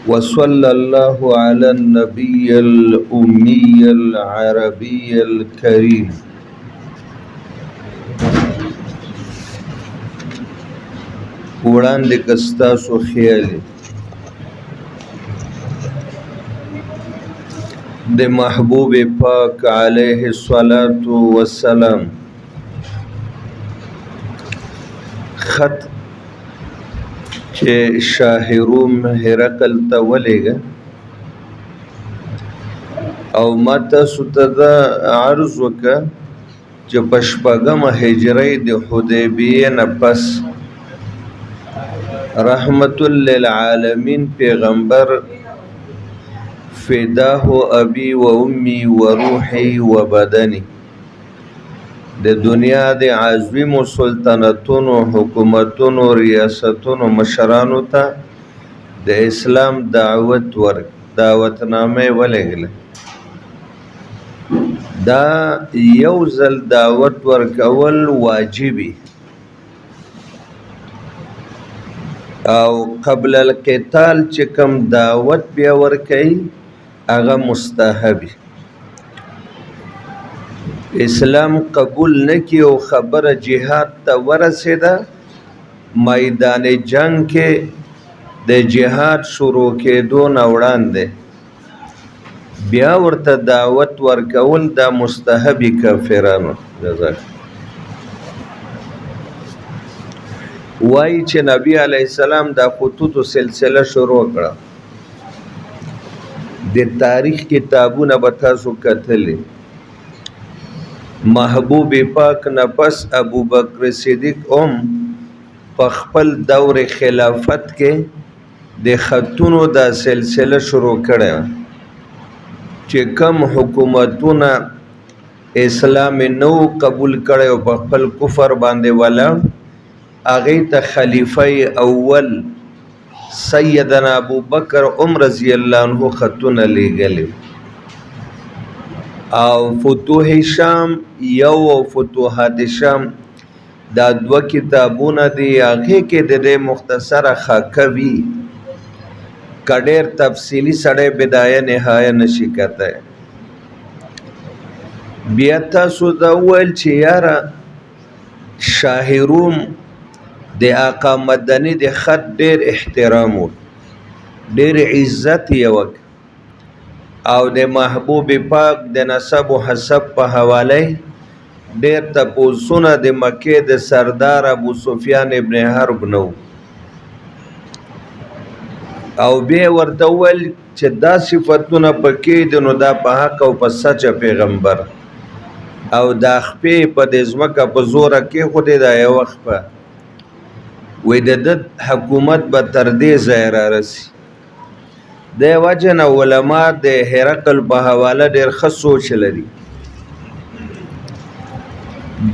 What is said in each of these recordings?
وصلى الله على النبي الأمي العربي الكريم وړاندې که ستاسو خیال د محبوب پاک علیه الصلاة والسلام خط چې شاه روم هرقل ته ولېږه او ما تاسو ته دا عرض وکړه چې په شپږمه هجرۍ د حدیبیې نه پس رحمت للعالمین پیغمبر فداه ابي و امي و روحي و بدني د دنیا د عظیم سلطنتونو حکومتونو ریاستونو مشرانو ته د اسلام دعوتنامه ولېږله. دا یو ځل دعوت ورکول واجبي او قبل القتال چې کوم دعوت بیا ورکوي هغه مستحبي. اسلام قبول نکی او خبره جهاد ته ورسېده میدان جنگ کې د جهاد شروع کېدو نه وړاندې بیا ورته دعوت ورکول دا مستحبي کافرانو جزاک وایي چې نبی علیه السلام دا خطوطو سلسله شروع کړه. د تاریخ کتابونه به تاسو کتلي محبوب پاک نه پس ابو بکر صدیق په خپل دور خلافت کې د خطونو دا سلسله شروع کړه چې کم حکومتونه اسلام نو قبول کړي او په خپل کفر باندې ولاړ هغې ته خلیفه اول سیدنا ابو بکر رضی الله عنه خطونه لیږلي او فتوح شام یو او فتوحات شام دا دوه کتابونه دي هغې کې د دې مختصره خاکه وي که ډېر تفصیلي سړی بدایه نهایه نشي کتی. بیا تاسو دا وویل چې یاره شاه روم د آقا مدني د خط ډېر احترام و ډېر عزت یې وکړ او د محبوب پاک د نسب و حسب په حواله ډېر تپوسونه د مکې د سردار ابو سفیان ابن حرب نو او بیا ورته وویل چې دا صفتونه پکې دي نو دا په حق او په سچه پیغمبر او دا خپې په د ځمکه په زوره کېښودې دا یو وخت په وایي د ده حکومت به تر دې ځایه رارسي. د وجه نه علما د هرقل په حواله ډېر ښه سوچ لري.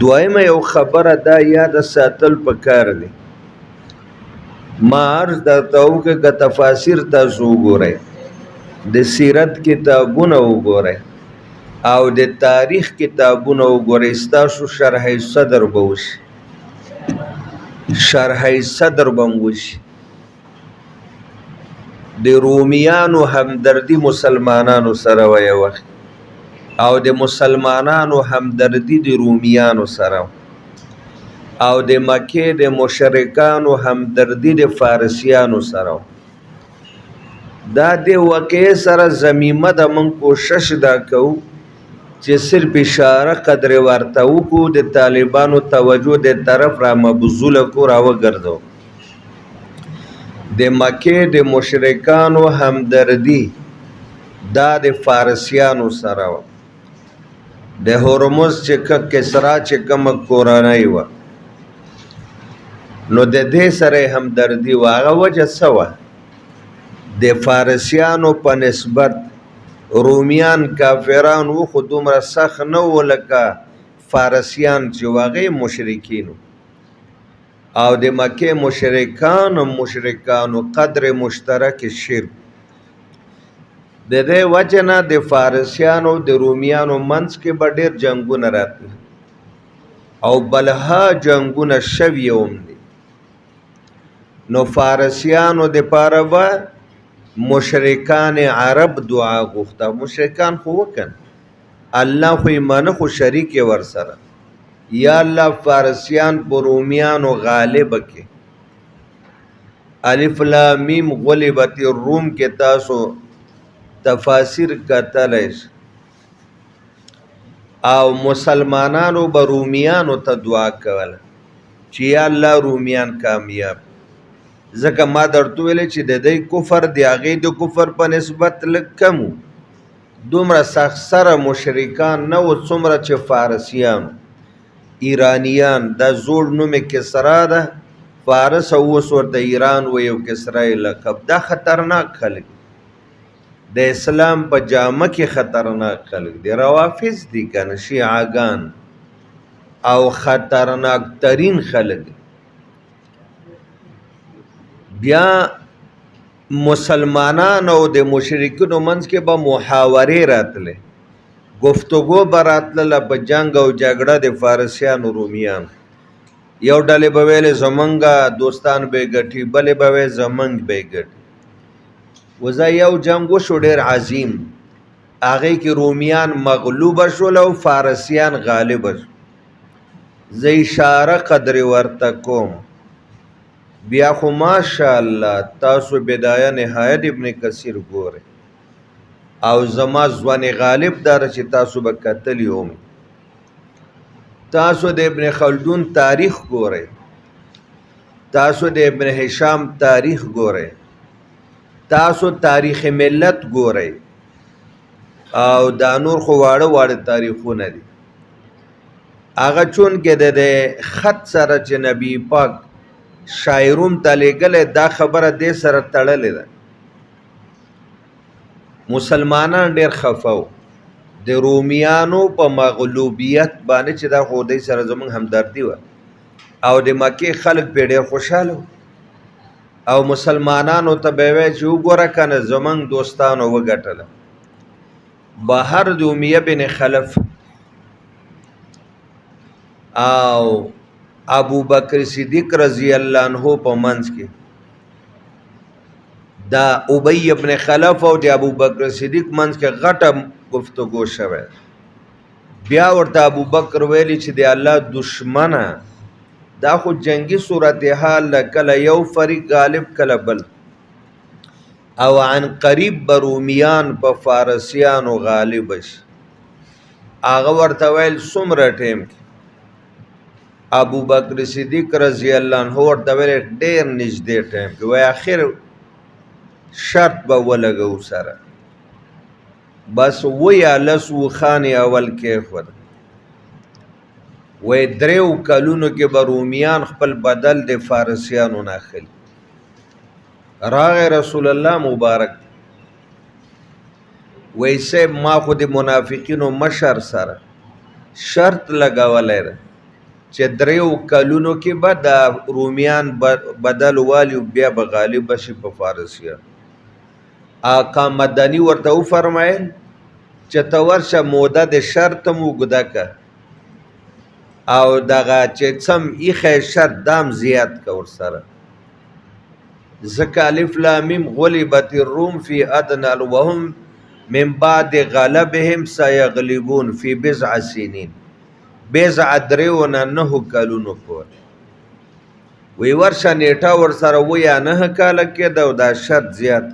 دویمه یو خبره دا یاد ساتل پکار دی ما عرض درته وکړه که تفاسیر تاسو وګورئ د سیرت کتابونه وګورئ او د تاریخ کتابونه وګورئ ستاسو شرح صدر به وشي شرح صدر به م وشي. د رومیانو همدردي مسلمانانو سره وه یو وخت او د مسلمانانو همدردي د رومیانو سره او د مکې د مشرکانو همدردي د فارسیانو سره. دا د واقعې سره ضمیمه د موږ کوشش دا کوو چې صرف اشاره قدر ورته وکړو د طالبانو توجه د طرف را مبذوله کړو را وګرځو. د مکې د مشرکانو همدردي دا د فارسیانو سره وه. د هرمز چې کسرا چې کومه کورنۍ وه نو د دې سره همدردي وه. هغه وجه څه وه د فارسیانو په نسبت رومیان کافران و خو دومره سخت نه و لکه فارسیان چې هغې مشرکینو او د مکې مشرکانو قدر مشترک شرک. د دې وجه نه د فارسیانو د رومیانو منځ کې به ډېر جنګونه راتلل او بلها جنګونه شوي هم دي. نو فارسیانو د پاره به مشرکان عرب دعا غوښته. مشرکان خو وکن الله خو ایمان خو شریک ور سره. یا الله فارسیان په رومیانو غالب کې. الف لام میم غلبت الروم کې تاسو تفاسیر کتلی او مسلمانانو به رومیانو ته دعا کوله چې یا الله رومیان کامیاب. ځکه ما درته ویلې چې د دې کفر د هغې د کفر په نسبت لږ کم و. دومره سخسره مشرکان نه و څومره چې فارسیانو ایرانیان. دا زوړ نوم کسرا ده، فارس او اوس ورته ایران و یو کسرای لقب. دا خطرناک خلک د اسلام په جامه کې خطرناک خلک دي. روافض دي کنه شیعاګان او خطرناک ترین خلک. بیا مسلمانان او د مشرکینو منځ کې به محاورې راتلې، گفتگو به راتلله په جنگ او جګړه د فارسیانو رومیان. یو ډلې به ویلې زمونږه دوستان به ګټي، بلې به ویل زمونږ به ګټي. وزه یو جنگ وشو ډېر عظیم، هغې کې رومیان مغلوبه شول او فارسیان غالبه شول. زه اشاره قدرې ورته کوم. بیا خو ماشاءالله تاسو بدایه نهایت ابن کثیر ګورئ او زما ځوان غالب داره چې تاسو به کتلی هم. تاسو د ابن خلدون تاریخ ګورئ، تاسو د ابن هشام تاریخ ګورئ، تاسو تاریخ ملت ګورئ او دا نور خو واړه واړه تاریخونه دي. هغه چون کې د خط سره چې نبی پاک شاعروم ته لیږلی دا خبره دې سره تړلې ده. مسلمانان ډېر خفه و د رومیانو په مغلوبیت باندې چې دا خو دوی سره زموږ همدردي وه او د مکې خلک پرې ډېر خوشحاله و او مسلمانانو ته به یې ویل چې وګوره کنه زموږ دوستانو وګټله. بهر د امیه بن خلف او ابو بکر صدیق رضی الله عنه په منځ کې دا ابی ابن خلف او د ابو بکر صدیق منځ کې غټه گفتگو شوه. بیا ورته ابو بکر ویلی چې د الله دشمنه دا خو جنگی صورتحال ده، کله یو فریق غالب کله بل، او عن قریب به رومیان په فارسیانو غالب شي. هغه ورته ویل څومره ټیم کې؟ ابو بکر صدیق رضی الله عنه ورته ویل ډېر نږدې ټیم کې. وایي آخر شرط به ولګو سره، بس ویا لس وخانې اول کېښود. وایي 3 کلونو کې به رومیان خپل بدل د فارسیانو نه اخلي. راغی رسول الله مبارک وایي صاحب ما خو د منافقینو مشر سره شرط لګولی ده چې 3 کلونو کې به د رومیان بدل والی بیا به غالب شي په فارسیان. آقا مدني ورته وفرمایل چې ته ورشه موده د شرط م اوږده که او دغه چې څم ایښی شرط دام زیات که ورسره. ځکه الف لام میم غلبت الروم فی ادنى وهم من بعد غلبهم سیغلبون فی بضع سنین. بضع 3 نه 9 کلونو پورې. وی ورشه نیټه ورسره 9 کاله کېده او دا شرط زیات.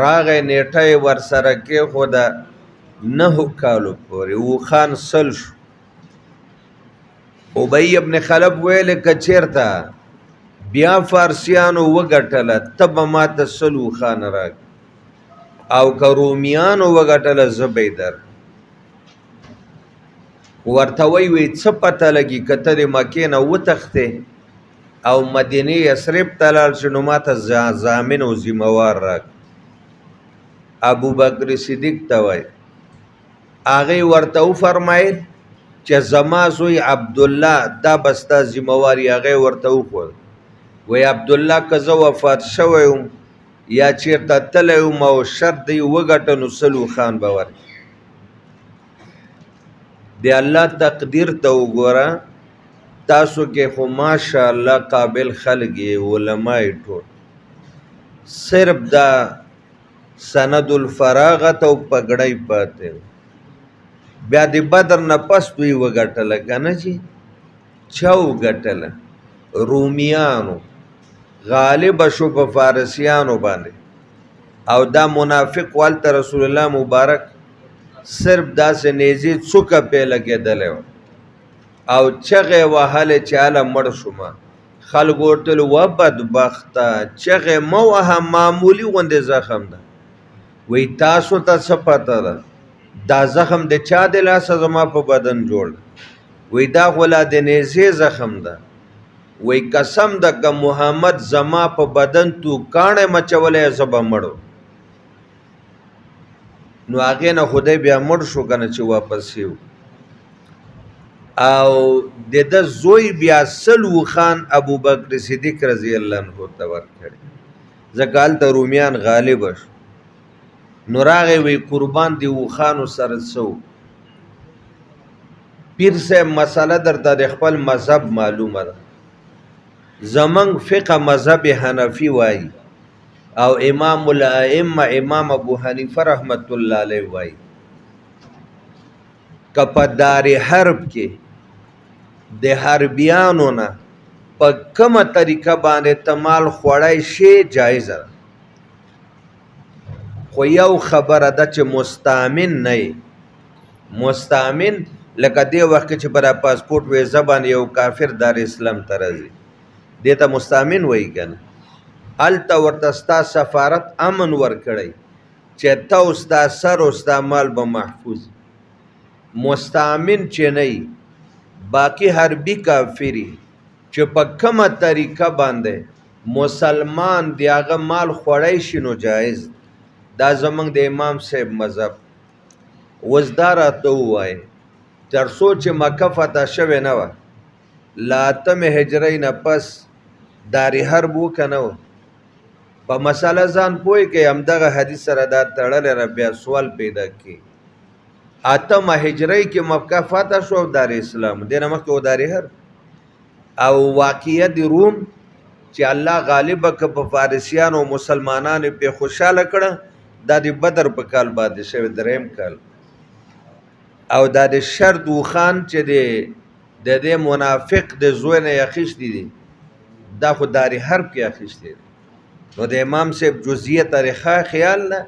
راغی نیټه یې ورسره کېښوده 9 کالو پورې. وخان سل شو. ابی ابن خلف ویلې که چېرته بیا فارسیانو وګټله ته به ماته 100 وخانه راکړي او که رومیانو وګټله زه به یې در. ورته وی څه پته لګي که ته د مکې نه وتښتې او مدینې یثرب ته لاړ شې نو ماته ضامن او ذمهوار راکړه. ابو بکر صدیق ته وایي هغې ورته وفرمایل چې زما زوی عبدالله دا به ستا ذمهوار یې. هغې ورته وښود وایي عبدالله که زه وفات شوی وم یا چېرته تللی وم او شرط دی وګټه نو 100 خان به ورکړي. د الله تقدیر ته وګوره. تاسو کې خو ماشاءالله قابل خلک یې، علما یې ټول. صرف دا سند الفراغت او پګړی پاتې بیا د بدر نه پس دوی وګټله که نه چې چا وګټله رومیانو غالب شو په فارسیانو باندې او دا منافق والته رسول الله مبارک صرف داسې نیزې څوکه پې لګېدلی وه او چغې وهلې چې هله مړ شومه خلکو ورته ویل و بدبخته چغې مه وهه معمولي غوندې زخم ده وی تاسو ته څه پته ده دا زخم د چا د لاسه زما په بدن جوړ وی دا خو لا د نیزې زخم ده وی قسم ده که محمد زما په بدن تو کاڼې مچولی زه به مړ نو هغې نه خدای بیا مړ شو که نه چې واپس یو او د ده زوی بیا سل وخان ابوبکر صدیق رضی الله عنه ته ورکړي ځکه هلته رومیان غالبه شو نو راغی وی قربان دی وخانو سره څه پیر صاحب مسله درته د خپل مذهب معلومه ده زمونږ فقه مذهب حنفي وایي او امام الائمه امام ابو حنیفه رحمت الله علیه وایي که په دار حرب کې د حربیانو نه په کومه طریقه باندې تمال خوړی شی جایزه ده خو یو خبره ده چې مستامن نه یې مستامن لکه دې وخت کې چې پر پاسپورټ ویزه باندې یو کافر دار اسلام ته راځي دې ته مستامن وایي که نه هلته ورته ستا سفارت امن ورکړی چې ته او ستا سر او ستا مال به محفوظ مستامن چې نه یي باقي حربي کافري چې په کومه طریقه باندې مسلمان د هغه مال خوړی شي نو جایز دا زمونږ د امام صاحب مذهب اوس دا راته ووایه تر څو چې مکه فتح شوې نه وه له 8 هجرۍ نه پس داري حرب وکه نه و په مسله ځان پوه کوي همدغه حدیث سره دا تړلی را بیا سوال پیدا کړي 8 هجرۍ کې مکه فتح شو او دار اسلام دې نه مخکې و داري حرب او واقعیت د روم چې الله غالبه که په فارسیانو او مسلمانانو پې خوشحاله کړه دا د بدر په کال باندې شوی دریم کال او دا د شرد وخان چې د دې منافق د زوی نه یې اخیستي دي دا خو داري حرب کې اخیستي دي نو د امام صاحب جزیه طریقه خیال نه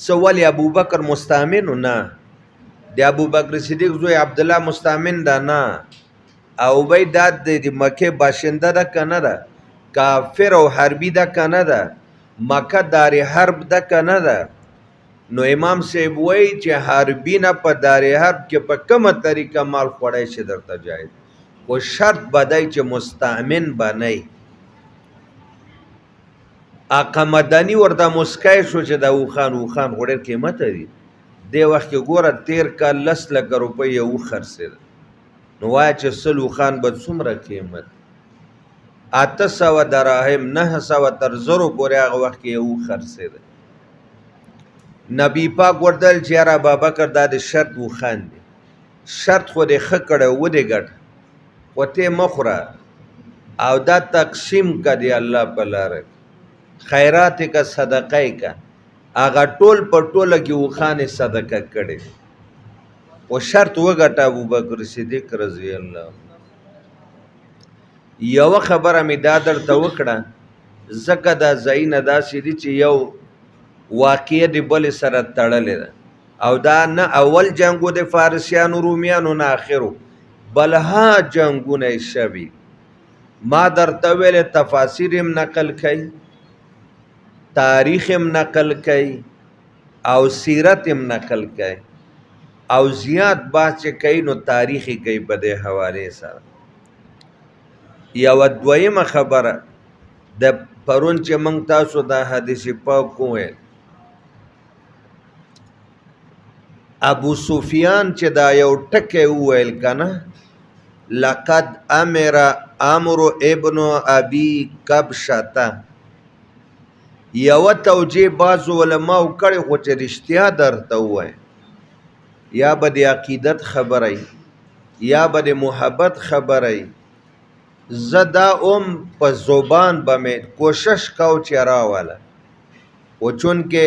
څه ولې ابوبکر مستامن نه د ابوبکر صدیق زوی عبدالله مستامن ده نه او بی دا د مکې باشنده ده که نه ده کافر او حربي ده که نه ده مکه داري حرب ده که نه ده نو امام صاحب وایي چې حربي نه په داري حرب کې په کومه طریقه مال خوړی شي درته جایز خو شرط به دی چې مستامن به نه وي آقا مدني ورته مسکی شو چې دا وخان خو ډېر قیمته دي دې وخت کې ګوره 13 کال 10 لکه روپۍ یې وخرڅېده نو وایه چې 100 وخان به څومره قیمت 800 دراهم 900 تر 1000 پورې هغه وخت کې یې وخرڅېده نبی پاک ورته چې یاره ابابکر دا د شرط وخان دی شرط خو دې ښه کړی و دې ګټه خو ته مه خوره او دا تقسیم که دی الله په لاره خیرات کا صدقه کا هغه ټول په ټوله کې وخانې صدقه کړې او شرط وګټه ابوبکر صدیق رضی الله یو خبره مې دا درته وکړه ځکه دا ځایونه داسې دي چې یو واقعه د بلې سره تړلې ده او دا نه اول جنګو د فارسیانو رومیانو نه آخرو بلها جنګونه یې شوي ما درته ویلې تفاسیر هم نقل کوي تاریخ هم نقل کوي او سیرت هم نقل کوي او زیات بحث چې کوي نو تاریخي کوي په دې حوالې سره یوه دویمه خبره د پرون چې موږ تاسو دا حدیث پاک وویل ابو سفیان چې دا یو ټکی وویل که نه لقد امر عمرو ابن ابي کبشته یوه توجیه بعضو علماو کړې خو چې رښتیا درته ووایم یا به د عقیدت خبره یا به د محبت خبره زه دا په زبان به مې کوشش کو چې راواله و چونکې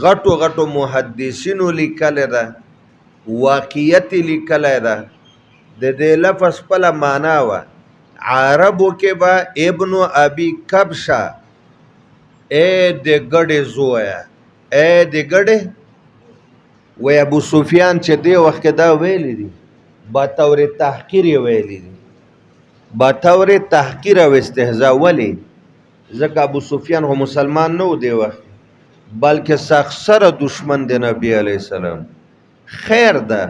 غټو محدثینو لیکلی ده واقعیت لیکلی ده د دې لفظ خپله معنا وه عربو کې به ابن ابي کبشه د ګډې زویه د ګډې وی ابو سفیان چې دی وخت کې دا ویلی دي بطور تحقیر یې ویلی دي بطور تحقیر او استهزاء ولی ځکه ابو سفیان خو مسلمان نه و دی وخت بلکې سخت سره دشمن د نبی علیه السلام خیر ده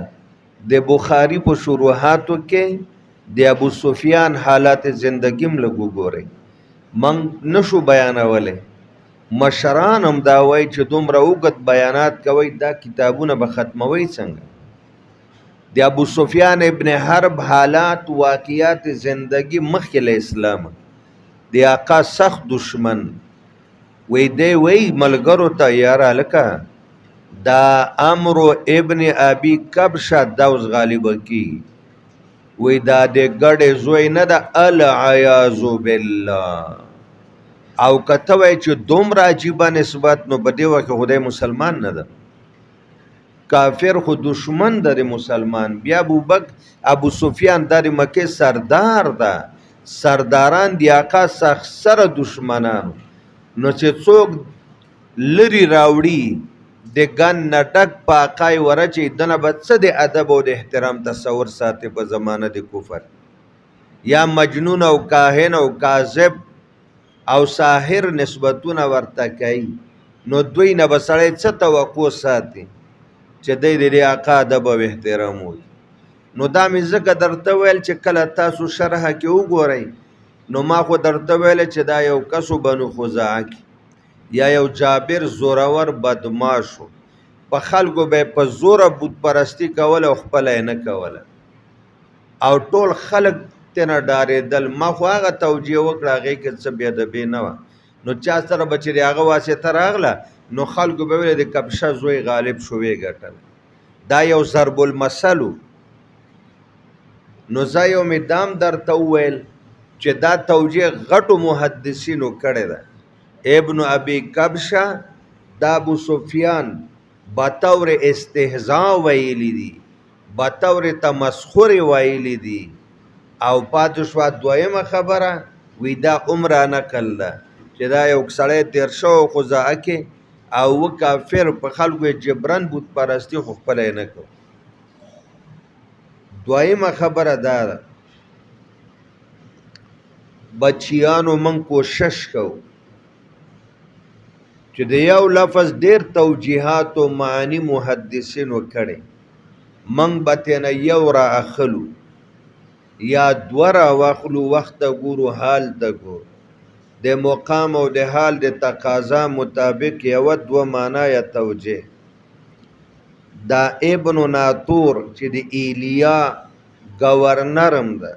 د بخاری په شروحاتو کې د ابو سفیان حالات زندگیم لږ وګورئ موږ نشو بیانولی مشران هم دا وایي چې دومره اوږد بیانات کوئ دا کتابونه به ختموئ څنګه د ابو سفیان ابن حرب حالات واقعات زندگی مخکې له اسلامه د آقا سخت دشمن وی دی وی ملګرو ته یاره هلکه دا عمرو ابن ابي کبشه دا اوس غالبه کیږي وی دا د ګډې زوی نه ده العیاذ بالله او کته وای چې دومره عجیبه نسبت نو په دې وخت کې خدای مسلمان نه ده کافر خو دشمن ده د مسلمان بیا ابو سفیان د مکې سردار ده سرداران دی آقا سخت سره دشمنانو نو چې څوک لري راوړي د ګن نه ډک په آقای ورچې دنه به څه د ادب او د احترام تصور ساتي په زمانه د کفر یا مجنون او کاهن او کاذب او ساحر نسبتونه ورته کوي نو دوی نه به سړی څه توقع ساتي چې دی د آقا ادب او احترام وي نو دا مې ځکه درته ویل چې کله تاسو شرحه کې وګورئ نو ما خو درته ویل چې دا یو کسو بنو خزاعه کې یا یو جابر زورور بدماشو په خلکو به په زوره بت پرستی کوله او خپله یې نه کوله او ټول خلک تېنه ډارېدل ما خو هغه توجیه وکړه هغې کې څه بېادبي نه وه نو چا سره به چې د هغه واسطه راغله نو خلکو به ویل د کبشه زوی غالب شو ویې ګټل دا یو ضرب المثل نو زه یو مې دام درته وویل چې دا توجیه غټو محدثینو کړې ده ابن ابي کبشه دا ابو سفیان بطور استهزاء ویلی دي بطور تمسخر ویلی دي او پاتې شوه دویمه خبره وی دا عمره نقل ده چې دا یو سړی تېر شوی خزاعه کې او و کافر په خلکو یې جبرن بت پرستي خو خپله یې نه کو دویمه خبره دا ده بچیانو من کوشش کو چې د یو لفظ ډیر توجیهات او معنی محدثینو کړي من به تېنه یو را اخلو یا دوه را واخلو وخت ګورو حال ته ګورو د مقام او د حال د تقاضا مطابق یوه دوه معنا یا توجیه دا ابن ناطور چې د ایلیا گورنرم ده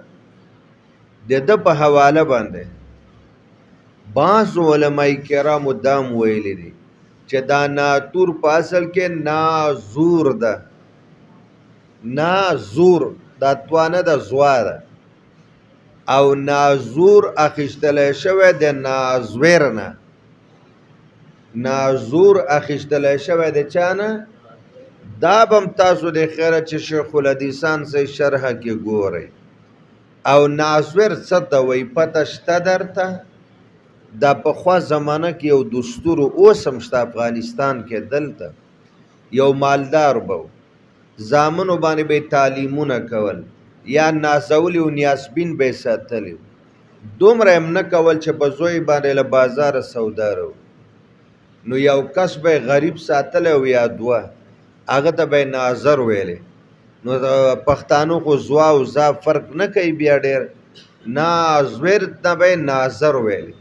د ده په حواله باندې بعض علماء کرامو دام ویلی دي چې دا ناطور په اصل کې نازور ده نازور دا توانه ده زوا ده او نازور اخیستلی شوی د نازور نه نازور اخیستلی شوی د چا نه دا بم تاسو د خیره چې شیخ الحدیثان سے شرحه کې ګورئ او نازور څه ته وایي پته شته درته دا پخوا زمانه کې یو دستور اوس هم شته افغانستان کې دلته یو مالدار به زامنو باندې به تعلیمونه کول یا نازولی و نیاسبین به ساتلی دومره هم نه کول چې په زوی باندې له بازار سودا رو نو یو کس به غریب ساتلی او یا دوه هغه ته به ناظر ویلی نو پښتانو خو زوا او زا فرق نه کوي بیا ډېر نازور ته به ناظر ویلی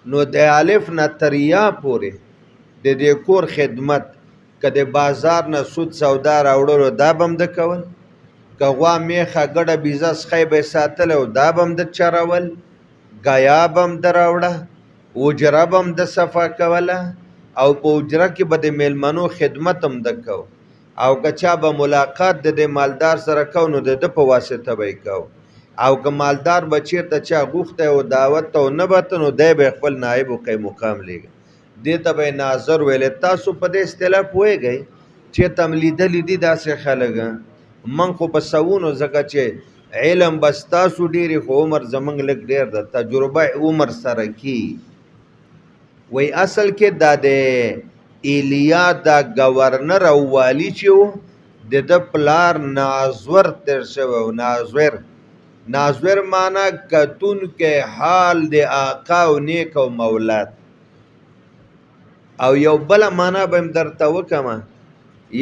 نو د الف نه تر یا پورې د دې کور خدمت که د بازار نه سود سودا راوړلو دا به هم د کول که غوا میخه ګډه بیزه سخی به یې ساتلی او دا به هم د چرول ګیا به هم د راوړه اجره به هم د صفا کوله او په اجره کې به د میلمنو خدمت هم د کو او که چا به ملاقات د دې مالدار سره کو نو د ده په واسطه به یې کو او که مالدار به چېرته چا غوښتی او دعوت ته ونه بته نو دی به خپل نایب و قیم مقام لیږي دې ته به یې ناظر ویلی تاسو په دې اصطلاح پوهېږئ چېرته م لیدلي دي داسې خلک من خو په سوونو ځکه چې علم بس تاسو ډېرې خو عمر زمونږ لږ ډېر ده تجربه عمر سره کی وی اصل کې دا د ایلیا دا گورنر او والی چې و د ده پلار ناظور تیر شوی و ناظور مانا کتون کې حال د آقا و نیک او مولات او یو بله معنا به م درته وکمه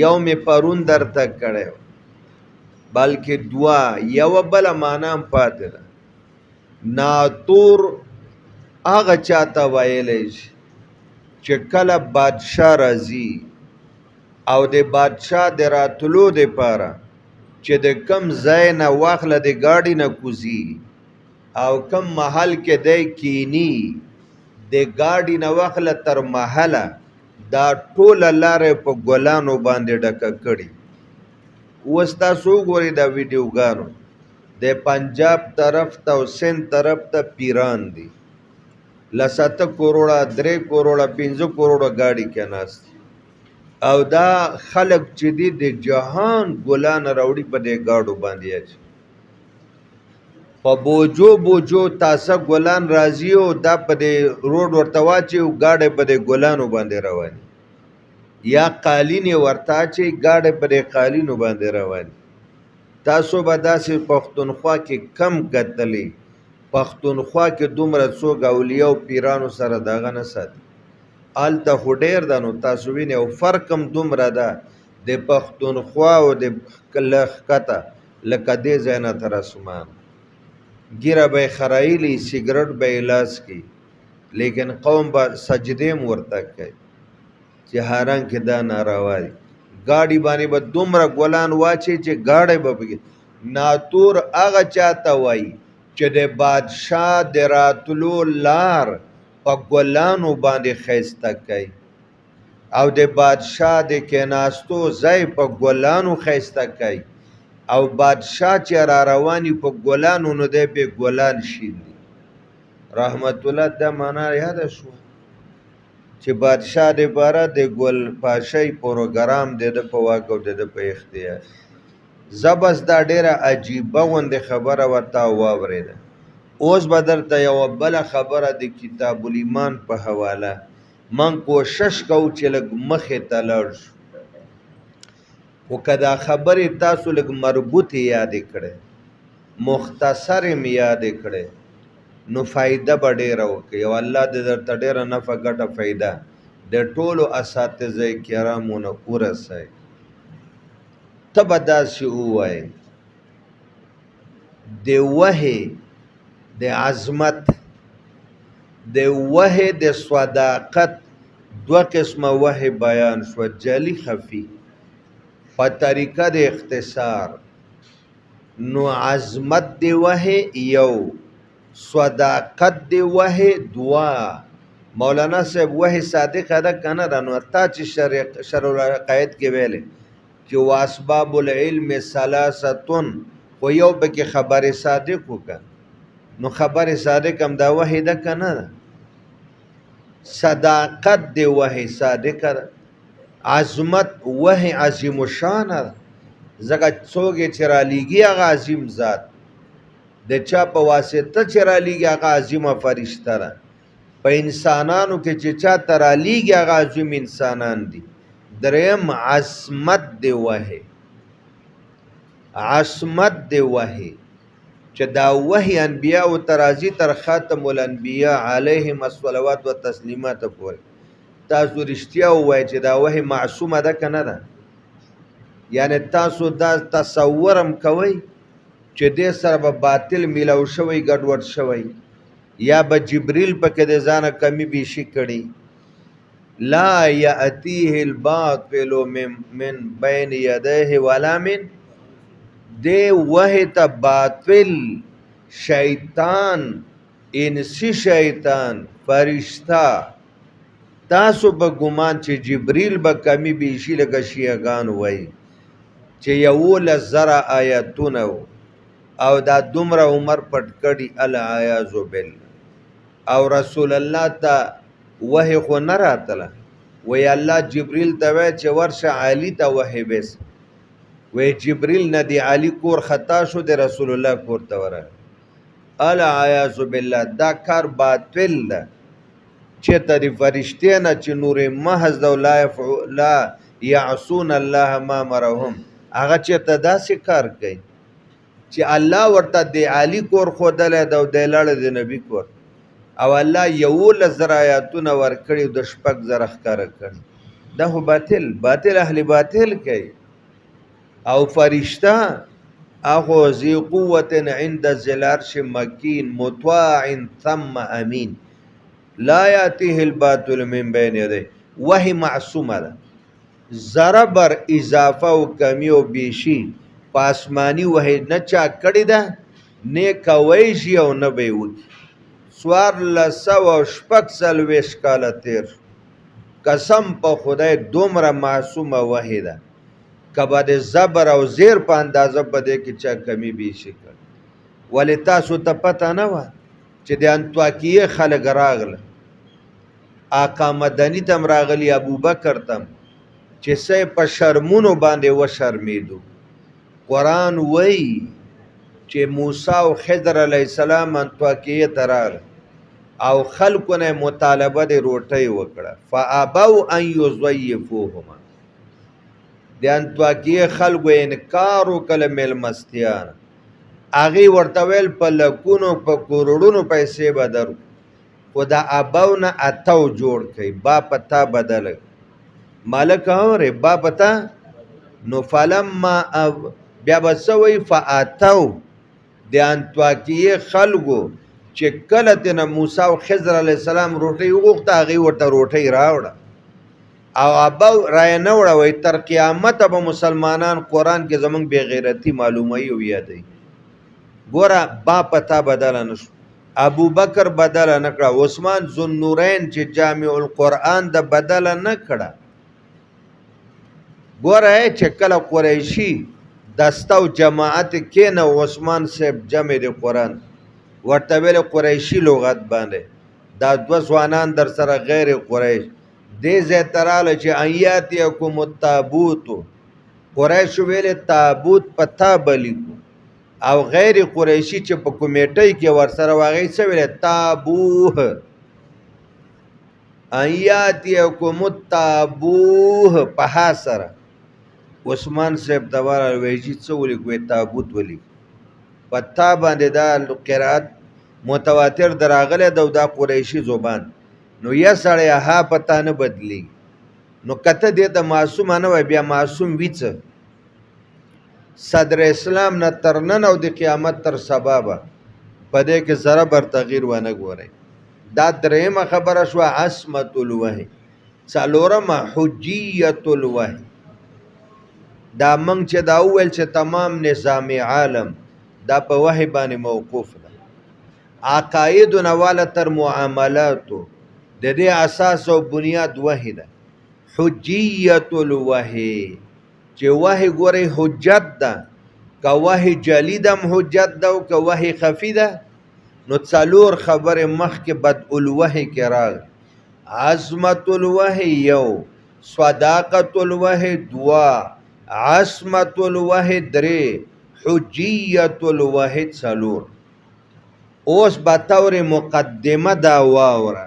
یو مې پرون درته کړی بلکې دوه یوه بله معنا هم پاتې ده ناتور هغه چاته ویلی شي چې کله بادشاه راځي او د بادشاه د راتلو دپاره چې د کم ځای نه واخله د ګاډي نه کوزي او کم محل کې دی کینی د ګاډي نه واخله تر محله دا ټوله لاره په ګلانو باندې ډکه کړي اوس تاسو وګورئ دا ویډیوګانو د پنجاب طرف ته او سند طرف ته پیران دي لساته کروڑه 3 کروڑه 5 کروڑه ګاډي کې ناست او دا خلق چې دي د جهان ګلان راوړي په دې ګاډو باندې اچي په بوجو تازه ګلان راځي او دا په دې روډ ورته واچي او ګاډی په دې ګلانو باندې رواني یا قالینې ورته اچي ګاډی په دې قالینو باندې رواني تاسو به داسې پښتونخوا کې کم کتلی پښتونخوا کې دومره څوک اولیاء او پیرانو سره دغه نه ساتي هلته خو ډېر ده نو تاسو وینئ او فرق هم دومره ده د پښتونخوا او د ښکته لکه دې ځای نه تر اسمان ګیره به یې خرایلي سګرټ به یې لاس کی لیکن قوم به سجدې م ورته کوي چې حالانکې دا ناروا دي ګاډي باندې به دومره ګلان واچي چې ګاډی به پکې ناتور هغه چاته وایي چې د بادشاه د راتلو لار په ګلانو باندې ښایسته کوي او د بادشاه د کېناستو ځای په ګلانو ښایسته کوي او بادشاه چې را رواني په ګلانو نو دی بې ګلان شیندي رحمت الله دا معنا یاده شوه چې بادشاه دپاره د ګل پاشۍ پروګرام د ده په واک او د ده په اختیار زه بس دا ډېره عجیبه غوندې خبره ورته واورېده اوس به درته یوه بله خبره د کتاب الایمان په حواله من کوشش کوو چې لږ مخې ته لاړ شو خو که دا خبرې تاسو لږ مربوطې یادې کړئ مختصرې م یادې کړئ نو فایده به ډېره وکړي او الله دې درته ډېره نفع ګټه فایده د ټولو اساتذه کرامو نه ورسوي ته به داسې ووایې د وحی د عظمت د وحی د صداقت دوه قسمه وحی بیان شوه جلی خفي په طریقه د اختصار نو عظمت د وحی یو صداقت دی وحی دوا مولانا صاحب وحی صادقه ده کنه ده نو تا چې شرع العقاید کې ویلې چې واسباب العلم ثلاثه خو یو پکې خبر صادق وکړه نو خبر صادق هم دا وحی ده کنه ده صداقت دی وحی صادقه ده عظمت وحی عظیم الشان ده ځکه څوک یې چې رالیږي هغه عظیم ذات د چا په واسطه چې رالیږي هغه عظیمه فرشته ده په انسانانو کې چې چا ته رالیږي هغه عظیم انسانان دي دریم عصمت دی وحی عصمت دی وحی چې دا وحی انبیاء و ترازی تر خاتم الانبیاء علیهم الصلوات و تسلیمات پورې تاسو رښتیا ووایئ چې دا وحی معصومه ده که نه ده یعنی تاسو دا تصورم کوئ چې دې سره به باطل میلاو شوی ګډوډ شوی یا به جبریل پکې د ځانه کمی بیشي کړي لا یأتیه الباطل من بین یدیه ولا من دې وحی ته باطل شیطان انسی شیطان فرشته تاسو به ګمان چې جبریل به کمی بیشي لکه شیعګان وایي چې 11,000 آیتونه او دا دومره عمر پټ کړي العیاذ بالله. او رسول الله ته وحی خو نه راتله، وی الله جبریل ته وی چې ورشه علی ته وحی بیس، وی جبریل نه دی علی کور خطا شو د رسول الله کور ته ورغی. العیاذ بالله دا کار باطل ده چې ته د فرشتې نه چې نور محض دو لا یعصون الله ما امرهم، هغه چې ته داسې کار کوي چې الله ورته د علی کور ښودلی ده او دی لاړه د نبي کور، او الله 11,000 آیاتونه ورکړي د 6,000 ښکاره کړي. دا خو باطل اهل باطل کوي. او فرشته اخو ذی قوت عند ذی العرش مکین مطاع ثم امین لا یاتیه الباطل من بین یدیه. وحی معصومه ده، ذره بر اضافه او کمی او بیشی په آسماني وحی نه چا کړې ده، نه کوی شي او نه به یې وکړي. 1446 کاله تیر شو. قسم په خدای دومره معصومه وحی ده، که به د زبر او زیر په اندازه په دې کې چا کمی بیشي کړ. ولې تاسو ته پته نه وه چې د انطاکیې خلک راغله، آقا مدني تم راغلی، ابوبکر تم، چې څه په شرمونو باندې وشرمېدو. قرآن وایي چې موسی او خضر علیه السلام انطاکیې ته راغله او خلکو نه مطالبه د روټۍ وکړه، فابوا ان یضیفوهما. د انطاکیې خلکو انکار وکړه میلمستیان، هغې ورته ویل په لکونو په کروڑونو پیسې به درو، خو د ابو نه اتو جوړ کړئ، با پتا بدله مالک اورې با پتا. نو فلما بیا به څه وایي فاتو د انطاکیې خلکو چې کله تېنه موسی او خضر علیه السلام روټۍ وغوښته، هغې ورته روټۍ راوړه او ابو رایه نه وړه. وایي تر قیامته به مسلمانان قرآن کې زمونږ بې غیرتي معلوموي او یادوي. ګوره با پتا بدله نه شو، ابوبکر بدله نه کړه، عثمان ذوالنورین چې جامع القرآن د بدله نه کړه. ګوره چې کله قریشي دسته او جماعت کېنه، عثمان صاحب جمع د قرآن ورته ویل قریشي لغت باندې، دا دوه ځوانان در سره غیر قریش دې ځای ته راغله چې ان یاتیکم التابوتو. قریشو ویلې تابوت په تا به لیکو، او غیر قریشي چې په کمیټۍ کې ورسره و هغې څه ویلې تابوه. ان یاتیکم التابوه په ها سره. عثمان صاحب ته ورغله وایي چې څه ولیکو؟ وایي تابوت ولیکو. په تا باندې دا قرات متواتر در راغلی ده او دا قریشي زبان، نو یا سړی ها پتا نه بدلیږي. نو کته دې ته معصومه نه وای، بیا معصوم وي څه؟ صدر اسلام نه تر نن او د قیامت تر سبا به په دې کې ذره بر تغییر ونه ګورئ. دا درېیمه خبره شوه عصمت الوحی. څلورمه حجیت الوحی. دا موږ چې دا وویل چې تمام نظام عالم دا په وحی باندې موقوف ده، عقایدو نه واله تر معاملاتو د دې اساس او بنیاد وحی ده. حجیت الوحی چې وحی ګورئ حجت ده، که وحی جلی دم حجت ده او که وحی خفی ده. نو څلور خبرې مخکې بدء الوحی کې راغلي. عظمت الوحی یو، صداقت الوحی دوا، عصمت الوحی درې، حجیت الوحی څلور. اوس به طور مقدمه دا واوره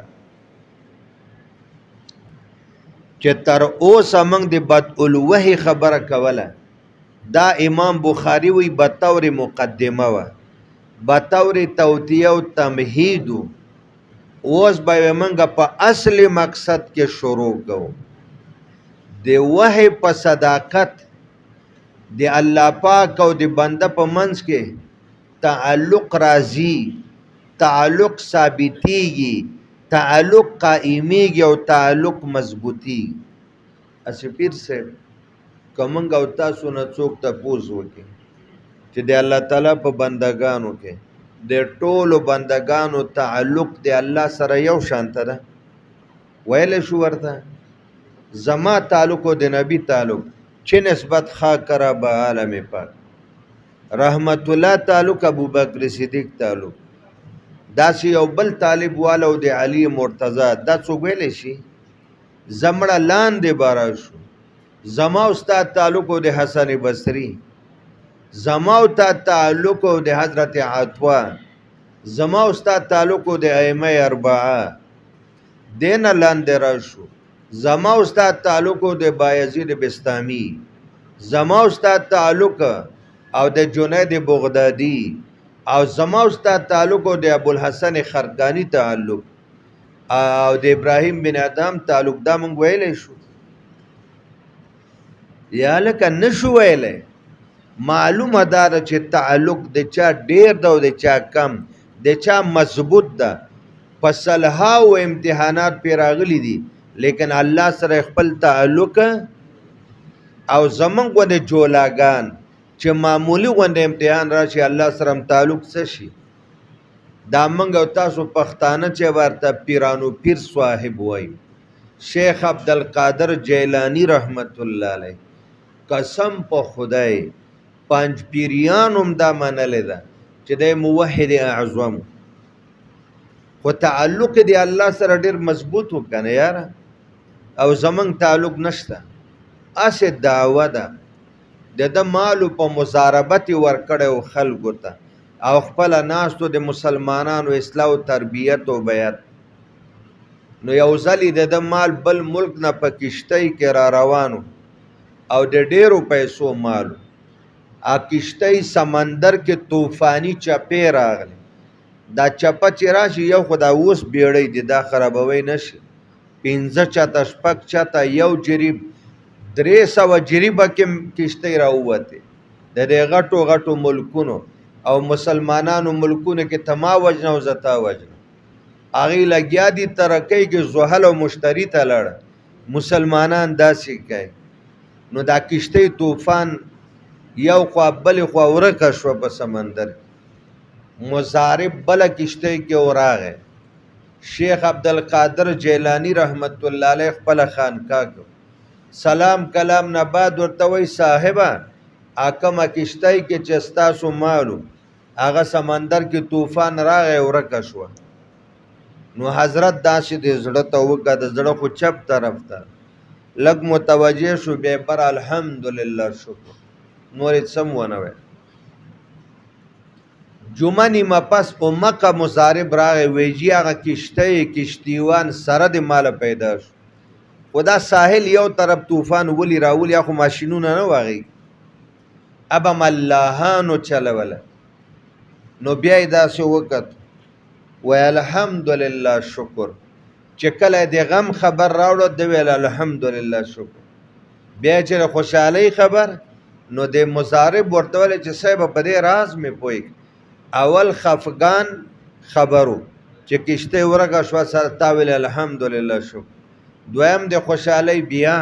چې تر اوسه موږ د بدء الوحی خبره کوله، دا امام بخاری وی بطور مقدمه وه، بطور توطیه او تمهید. اوس به موږ په اصل مقصد کې شروع کوو. د وحی په صداقت د الله پاک او د بنده په منځ کې تعلق راځي، تعلق ثابتېږي، تعلق قائمیږي او تعلق مضبوطیږي. اسی پیر صاحب که موږ او تاسو نه څوک تپوس وکړي چې د الله تعالی په بندګانو کې د ټولو بندګانو تعلق د الله سره یو شانته ده، ویلی شو ورته زما تعلق او د نبی تعلق چه نسبت خا کرا به عالم پاک. رحمت الله تعلق ابو بکر صدیق تعلق داسې یو بل طالب والو د علی مرتضی دا څوک ویلی شي زمړه لاندې بارا شو زما استاد تعلق د حسن بصری زما استاد تعلق د حضرت عطوه زما استاد تعلق د ائمه اربعه دین لاندې را شو زما استاد تعلق د بایزید بستامی زما استاد تعلق او د جنید بغدادي او زما استاد تعلق د ابوالحسن خرقانی تعلق او د ابراهیم بن ادم تعلق دا مونږ ویلی شو یا لکه نشو ویلی معلومه دا ده چې تعلق د چا ډیر ده او د چا کم د چا مضبوط ده په صلحاو امتحانات پې راغلی دي لیکن الله سره خپل تعلق او زمونږ غوندې جولاګان چې معمولی غوندې امتحان راشي الله سره هم تعلق څه شي دا موږ او تاسو پښتانه چې ورته پیرانو پیر صاحب وایي شیخ عبدالقادر جیلانی رحمت الله علیه قسم په خدای پنج پیریان هم دا منلې ده چې دی موحد اعظم خو تعلق دی الله سره ډیر مضبوط وکنه یاره او زمونږ تعلق نشته اسې دعوه ده د مالو په مزاربت ورکړی او خلکو ته او خپل ناستو د مسلمانانو اصلاح او تربیت او بیات نو یو ځلې د مال بل ملک نه په کشتۍ کې را روانو او د ډیرو پیسو مالو ا کشتۍ سمندر کې طوفانی چپې راغلی دا چپه چې راشي یو خو دا اوس بیړۍ دی دا خرابوی نشي 15 چاته شپږ چاته یو جریب 300 جریبه کې کشتۍ راووتې د دې غټو غټو ملکونو او مسلمانانو ملکونو کې تما وجنه او زتا وجنه هغې لګیا دي ترقۍ کې زحل او مشتري ته لړه مسلمانان داسې کوي نو دا کشتۍ طوفان یو خوا بل خوا ورکه شوه په سمندر مزارب بله کشتۍ کې وراغی شیخ عبدالقادر جیلانی رحمت الله علیه خپله خانقاه کو سلام کلام نه بعد ورته وایي صاحبه کومه کشتۍ کې چې ستاسو مالو هغه سمندر کې طوفان راغی ورکه شوه نو حضرت داسې د زړه ته وکړه د زړه خو چپ طرف ته لږ متوجه شو بیا پر الحمدلله شکر نور یې څه ونه ویل جمعه نیمه پس په مکه مزارب راغی ویجی هغه کشتۍ کشتیوان سره د ماله پیدا شو خو دا ساحل یو طرف طوفان ولی راولی یا خو ماشینونه نه واغی ابا ملاحانو چلوله نو بیا یې داسې وکت وی الحمدلله شکر چې کله د غم خبر راوړو د ویل الحمدلله شکر بیا چې د خوشحالۍ خبر نو د مزارب ورته ویل چې صاحب په دې راز مې پوهېږ اول خفګان خبرو چې کشتۍ ورکه شوه سره تا ویل الحمدلله شکر دویم د خوشحالۍ بیا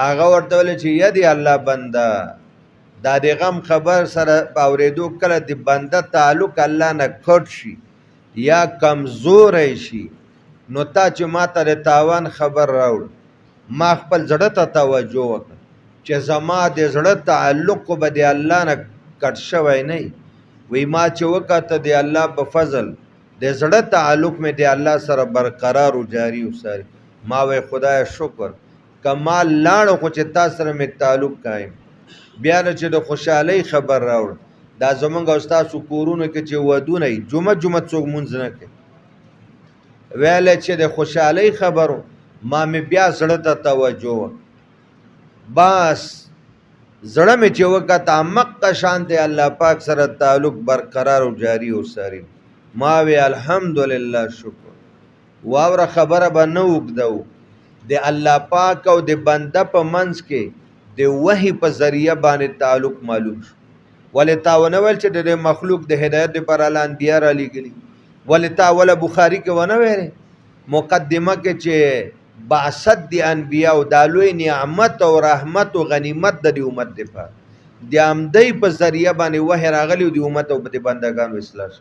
هغه ورته ویل چې یدې الله بنده دا د غم خبر سره په اورېدو کله د بنده تعلق الله نه کټ شي یا کمزوری شي نو تا چې ما ته د تاوان خبر راوړ ما خپل زړه ته توجه وکړه چې زما د زړه تعلق خو به د الله نه کټ شوی نه وی ما چې وکړه د الله په فضل د زړه تعلق مې د الله سره برقرار و جاری وساري ما وی خدای شکر کمال لاړو خو چې تا سره مې تعلق قایم بیا چې د خوشحالۍ خبر راوړ دا زمونږ او ستاسو کورونو کې چې ودونه وي جمعه څوک مونځ نه کوي ویلی چې د خوشحالۍ خبرو ما مې بیا زړه ته توجه بس زړه مې چې وکړه عمقه شان دی الله پاک سره تعلق برقرار او جاری وساري ما وی الحمدلله شکر واوره خبره به نه اوږدو د الله پاک او د بنده په منځ کې د وحی په ذریعه باندې تعلق معلوم شو ولې تا ونه ویل چې د مخلوق د هدایت لپاره الله انبیا را لیږلي ولې تا اوله بخاري کې ونه ویلې مقدمه کې چې بعثت د انبیاو دا لوی نعمت او رحمت او غنیمت د دې امت لپاره د همدی په ذریعه باندې وحی راغلی د امت او د بندګانو اصلاح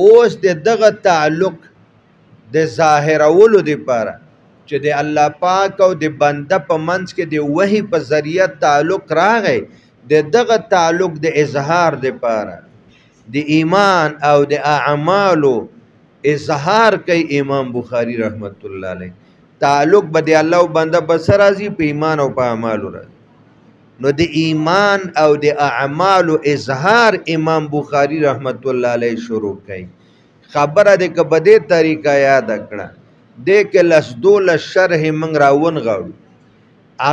اوس د دغه تعلق د ظاهرولو دپاره چې د الله پاک او د بنده په منځ کې د وحی په ذریعه تعلق راغی د دغه تعلق د اظهار د پاره د ایمان او د اعمالو اظهار کوي امام بخاری رحمت الله علیه تعلق به د الله او بنده بسر راځي په ایمان او په اعمالو راځي نو د ایمان او د اعمالو اظهار امام بخاری رحمت الله علیه شروع کوي خبره د کبدې طریقه یاد کړه د کلس دول شرح من راون غاړو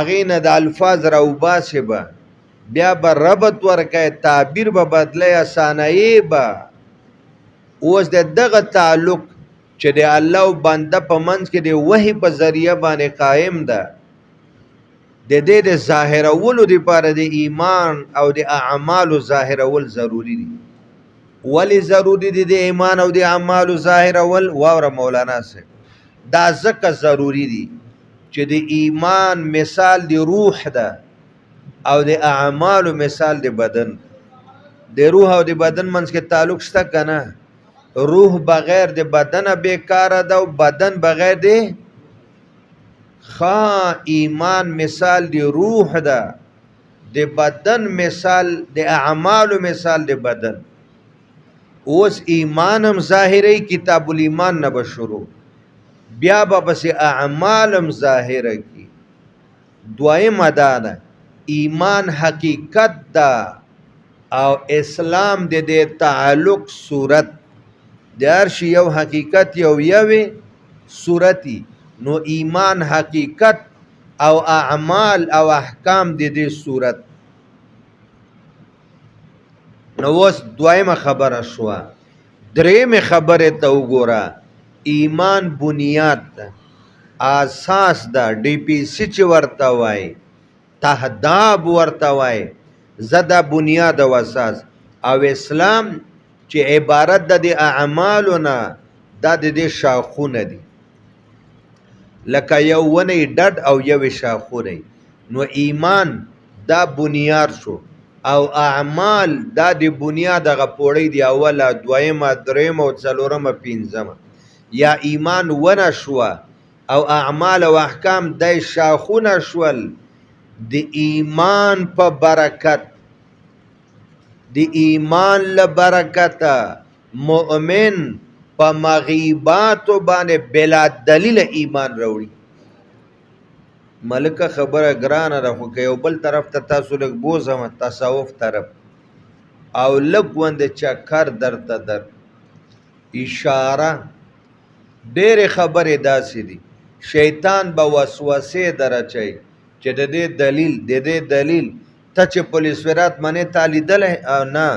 اغه نه د الفاظ راوباسه به بیا به ربط ورکه تعبیر به بدله اسانایي به اوس دغه تعلق چې د الله او بنده په منځ کې د وحی په ذریعہ باندې قائم ده د دې د ظاهرولو لپاره د ایمان او د اعمالو ظاهرول ضروری دي ولی ضروری دي د ایمان او د اعمالو ظاهرول واوره مولانا سے دا ځکه ضروری دي چې د ایمان مثال د روح ده او د اعمالو مثال د بدن د روح او د بدن منځ کې تعلق شته کنه روح بغیر د بدن بیکار ده او بدن بغیر د ایمان مثال د روح ده د بدن مثال د اعمالو مثال د بدن اوس ایمان هم ظاهری کتاب الایمان نه بشرو بیا به بس اعمال هم ظاهره کی دویم ادا ده ایمان حقیقت ده او اسلام د دې تعلق صورت در شی یو حقیقت یوی صورتی نو ایمان حقیقت او اعمال او احکام د دې صورت نو وس دویمه خبره شو درېمه خبره ته وګوره ایمان بنیاد ده اساس ده ډی پی سی چې ورته وای تهداب ورته وای زده بنیاد او اساس او اسلام چې عبارت ده د اعمالنا د دې شاخونه دي لکه یو ونی ډډ او یو شاخونه نو ایمان دا بنیاد شو او اعمال دا د بنیاد غ پوړی دی اوله دویمه دریمه او څلورمه پنځمه یا ایمان ونه شو او اعمال او احکام د شاخونه شول د ایمان په برکت د ایمان له برکت مؤمن په مغیبات باندې بلا دلیل ایمان راوړي ملکه خبره ګرانه ده خو یو بل طرف ته تاسو لږ بوزم تصوف طرف او لږ وند چکر درته در اشاره ډېرې خبرې داسې دي شیطان به وسوسې درچي چې د دې دلیل ته چې پولیس ورات منې تا لیدلی نه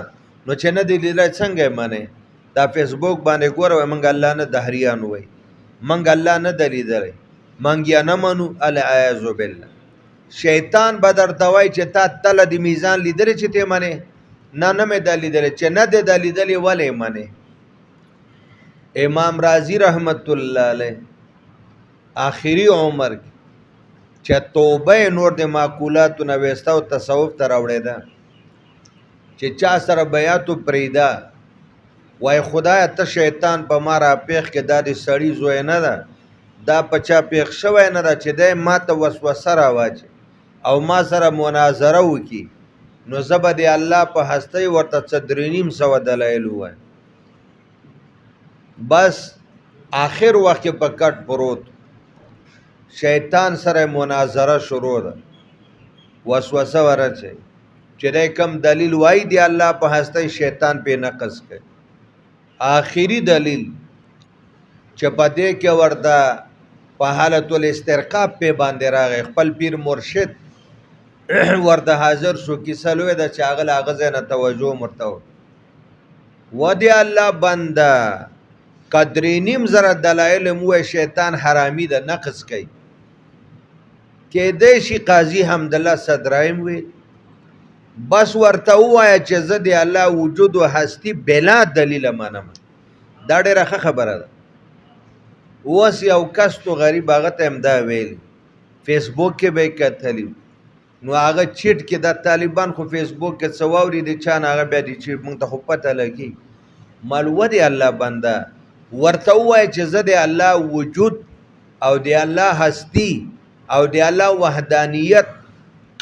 نو چې نه دی لیدلی څنګه یې منې دا فیسبوک باندې ګوره وایي موږ الله نه دهریان وایي موږ الله نه دی لیدلی موږ یې نه منو العیاذ بالله شیطان به درته وایي چې تا تله د میزان لیدلی چې ته منې نه مې دا لیدلی چې نه دی دا لیدلی ولې منې امام رازی رحمت الله علیه آخری عمر کې چې توبه نور د معقولاتو نه وسته او تصوف ته راوړېده چې چا سره بیعت پریدا وای خدای ته شیطان په ما را پیښ کې دا د سړی زوی نه ده دا پچا پیښ شوی نه ده چې دی ما ته وسوسه راواچي او ما سره مناظره وکړي نو زه به د الله په هستۍ ورته څه 3.5 دلایل ووایم بس آخر وخت کې په کټ پروت شیطان سره مناظره شروع ده وسوسه ورچي چې دای کم دلیل وای دی الله په هستۍ شیطان په نقص کوي آخری دلیل چې په دې کې ورته په حالت الاسترقاق په باندې راغی خپل پیر مرشد ورته حاضر شو کیسه لوی د چاغل اغزه نه توجه مرتو و دی الله بنده قدرې نیم زره دلایل مو شیطان حرامي ده نقص کوي کې دې شي قاضي حمدالله صدرایم وی بس ورته وایا چې زه د الله وجود او هستی بلا دلیل منم دا ډېره خبره ده اوس یو کس تو غریب هغه ته امدا ویل فیسبوک کې به کتلی نو هغه چیټ کې د طالبان خو فیسبوک کې څواوري د چا نه هغه بیا دي چې موږ ته خو پته لګي مالو دی الله بنده ورته وای چې زه د الله وجود او د الله هستی او د الله وحدانیت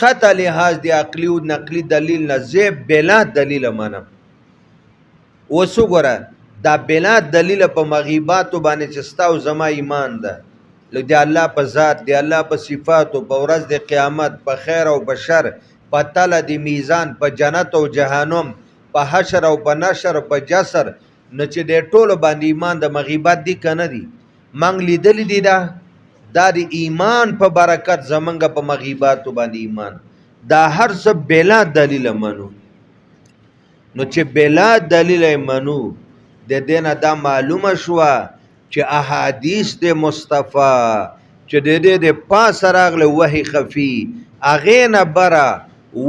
قطع لحاظ د عقلی او نقلی دلیل نه زه بلا دلیل منم. اوس وګوره دا بلا دلیل په مغیباتو باندې چې ستا او زما ایمان ده د الله په ذات د الله په صفاتو په ورځ د قیامت په خیر او په شر په تله د میزان په جنت او جهنم په حشر او په نشر په جسر نو چې د ټولو باندې ایمان د مغیبات دی که نه دي منګ لیدلی دي دا د ایمان په برکت زمونږ په مغیباتو باندې ایمان دا هر څه بلا دلیل منو. نو چې بلا دلیل منو د دې نه دا معلومه شوه چې احادیث د مصطفی چې د دې د پاسه راغله وحی خفي هغې نه بره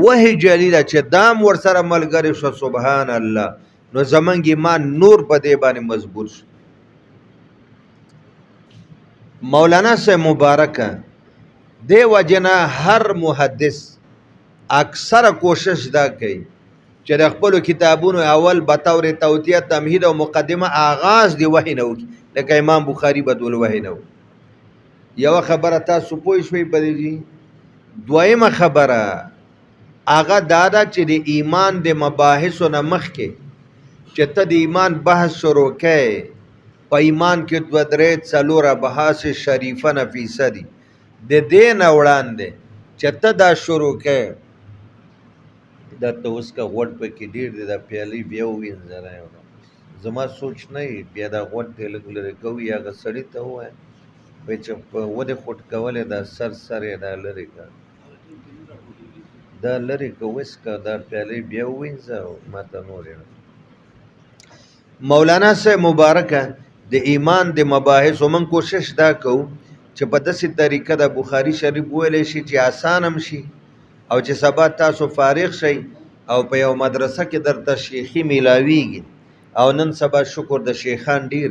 وحی جلیله چې دام ورسره ملګری شو سبحان الله نو زمونږ ایمان نور په دې باندې مضبوط شو. مولانا سے مبارکه دې وجنه هر محدث اکثر کوشش دا کوي چې د خپل کتابونو اول بطور توطیه تمهید او مقدمه آغاز دی وحی نه وکړي لکه امام بخاری بدول وحی نه یو خبره تاسو پوه شوي په دې. دویمه خبره هغه دا ده چې د ایمان د مباحثو نه مخکې چې ته د ایمان بحث شروع کړې په ایمان کې دوه درې څلوره بحث شریفه نفیسه دي د دې نه وړاندې چې ته دا شروع کړې دا ته اوس که غوټ پکې ډېر دی دا پیالې بیا ووینځه زما سوچ نه وي بیا دا غوټ دی لږ لرې کوي هغه سړي ته ووایه وایي چې په ودې خوټ کولی دا سر یې دا لرې که دا لرې که وسکه دا پیالې بیا ووینځه ما ته نور یې مولانا صاحب مبارکه د ایمان د مباحثو من کوشش دا کوو چې په داسې طریقه د بخاري شریف وویلی شي چې آسان هم شي او چې سبا تاسو فارغ شئ او په یو مدرسه کې درته شیخي میلاویږي او نن سبا شکر د شیخان ډیر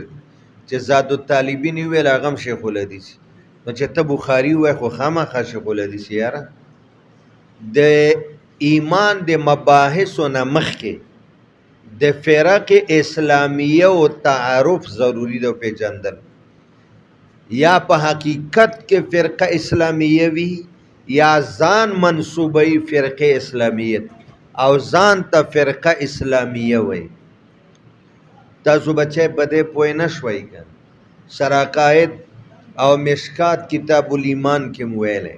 چې زاد الطالبین ویل هغه هم شیخ الحدیث نو چې ته بخاري ووایې خو خامخا شیخ الحدیث یاره د ایمان د مباحثو نه مخکې د فرق اسلامیه او تعارف ضروری ده پیژندل یا په حقیقت کې فرقه اسلامیه وي یا ځان منصوبوي فرقه اسلامیت او ځان ته فرقه اسلامیه وي. تاسو بچی په دې پوه نه شوئ که سراقائد او مشکات کتاب الایمان کې مو ویلی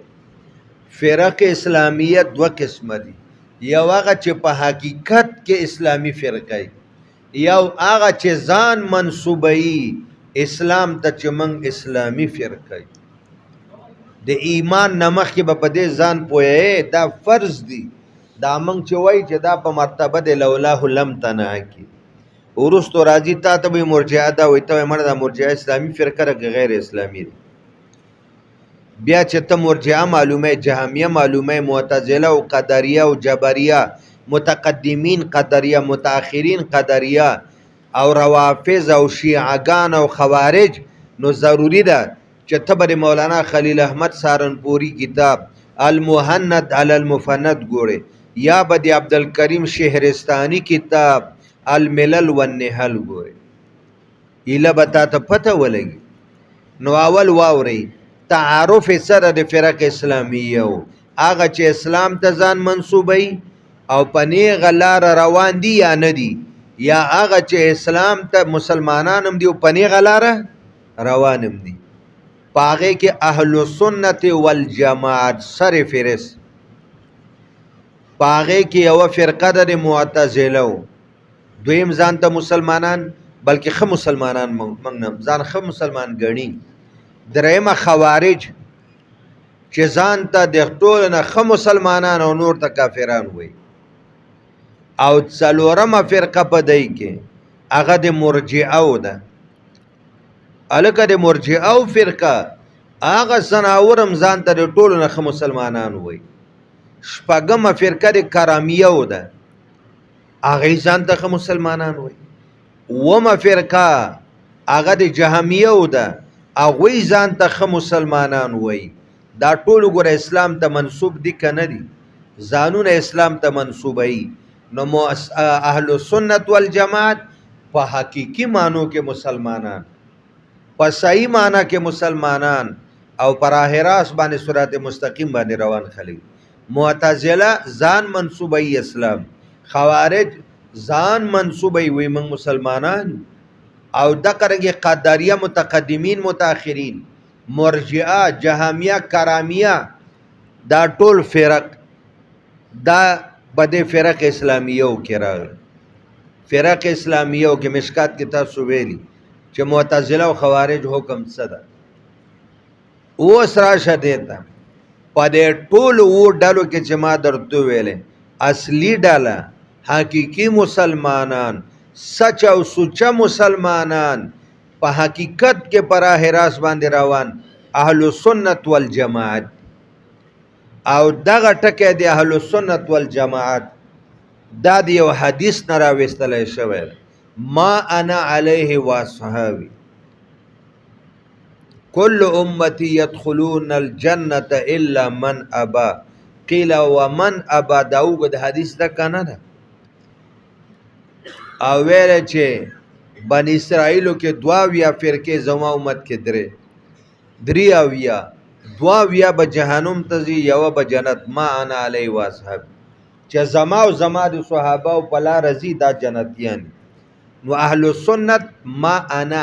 فرق اسلامیه دوه قسمه دي یو هغه چې په حقیقت کې اسلامی فرقه یو هغه چې ځان منصوبوي اسلام ته چې موږ اسلامی فرقه د ایمان نه مخکې به په دې ځان پوهیې دا فرض دي دا موږ چې وایي چې دا په مرتبه د لولاه لم تنه کې وروستو راځي تا ته به مرجعه دا وایي ته وایي مړه دا مرجعه اسلامي فرقه ده که غیر اسلامي ده بیا چې ته مرجعه معلومه جهمیه معلومه معتزله او قدریه او جبریه متقدمین قدریه متاخرین قدریه او روافض او شیعگان او خوارج نو ضروری ده چې ته به مولانا خلیل احمد سهارنپوری کتاب المهند علی المفند ګورې یا به د عبدالکریم شهرستانی کتاب الملل والنحل ګورې ایله به تا ته پته ولګي. نو اول واورئ تعارف سره د فرق اسلامیه و هغه چې اسلام ته ځان منصوبوي او په نیغه لاره روان دي یا نه دي یا هغه چې اسلام ته مسلمانان هم دي او په نیغه لاره روان هم دي په هغې کې اهل سنت والجماعت سر فهرست په هغې کې یوه فرقه ده د معتزله و دویم ځان ته مسلمانان بلکې ښه مسلمانان موږ نه ځان ښه مسلمان ګڼي درېیمه خوارج چې ځان ته د ټولو نه ښه مسلمانان او نور ته کافران وایي او څلورمه فرقه په دی کې هغه د مرجعه ده هلکه د مرجعه فرقه هغه ځناور هم ځان ته د ټولو نه ښه مسلمانان وایي شپږمه فرقه د کرامیه ده هغه ځان ته ښه مسلمانان وایي اومه فرقه هغه د جهمیه ده هغوی ځان ته ښه مسلمانان وایي دا ټول ګوره اسلام ته منسوب دي که نه دي ځانونه اسلام ته منسوبوي نو اهل سنت والجماعت په حقیقي معنو کې مسلمانان په صحیح معنی کې مسلمانان او پر راست باندې صراط مستقیم باندې روان خلک. معتزله ځان منسوبوي اسلام، خوارج ځان منسوبوي وي موږ مسلمانان، او دغه قدریه متقدمین متأخرین، مرجئه، جهمیه، کرامیه، دا ټول فرق دا بده فرق اسلامیو کې راغلي. فرق اسلامیو کې مشکات کې تاسو ویلي چې معتزله او خوارج حکم څه ده. اوس راشه دیتا په دې ټولو ډلو کې چې ما درته ویلې اصلي ډله حقیقي مسلمانان، سچ او سوچه مسلمانان، په حقیقت کې پر راست باندې روان اهل سنت والجماعت. او دغه ټکی د اهل سنت والجماعت دا د یو حدیث نه راوستلی شوی، ما انا علیه واصحابی کل امتی یدخلون الجنة الا من ابا قیل ومن ابا. دا اوږد حدیث ده کنه ده. او ویل چې بنی اسرائیلو کې 22 فرقې زما امت کې درې اویا 22 به جهنم ته ځي، یوه به جنت. ما انا علیه واصحاب چې زما او زما د صحابه او په لاره ځي دا جنتیان. نو اهل سنت ما انا